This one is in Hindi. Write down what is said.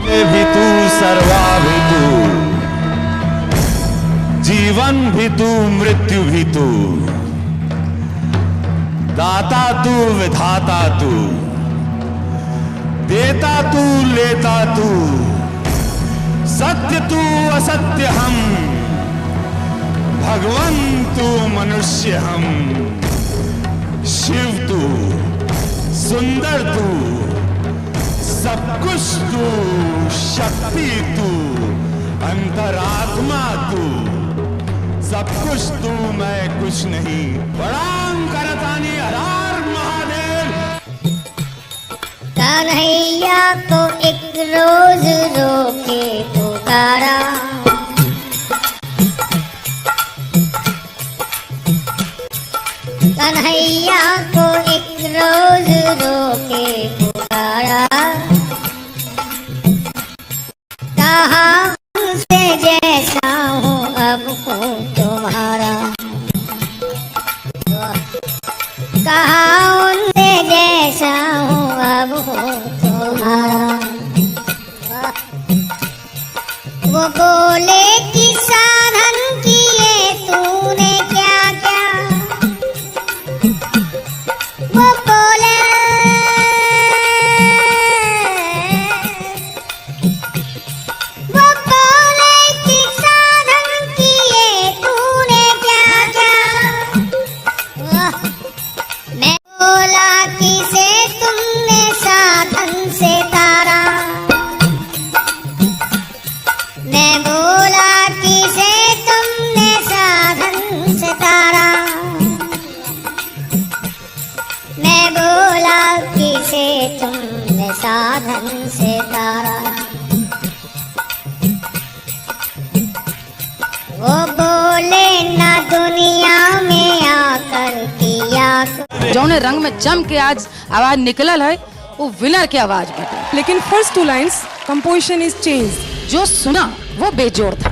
भी तू सर्वा भी तू, जीवन भी तू मृत्यु भी तू, दाता तू विधाता तू, देता तू लेता तू, सत्य तू असत्य हम, भगवान तू मनुष्य हम, शिव तू सुंदर तू, सब कुछ तू, शक्ति तू, अंतरात्मा तू, सब कुछ तू मैं कुछ नहीं। प्रणाम करतानी हरार महादेव। कन्हैया को एक रोज रोके पुकारा, कन्हैया को एक रोज रोके पुकारा, कहा उनसे जैसा हूँ अब हूँ तुम्हारा, कहा उनसे जैसा हूँ अब हूँ तुम्हारा। वो बोले कि साधन किए तूने क्या क्या, वो बोले कि साधन किए तूने क्या क्या। मैं बोला किसे तुमने साधन से तारा, मैं बोला किसे तुमने साधन से तारा, मैं बोला किसे तुमने साधन से तारा। वो बोले ना दुनिया में आकर किया, जौने रंग में जम के आज आवाज निकलल है वो विनर की आवाज बटे। लेकिन first 2 lines composition is change. जो सुना वो बेजोड़ था।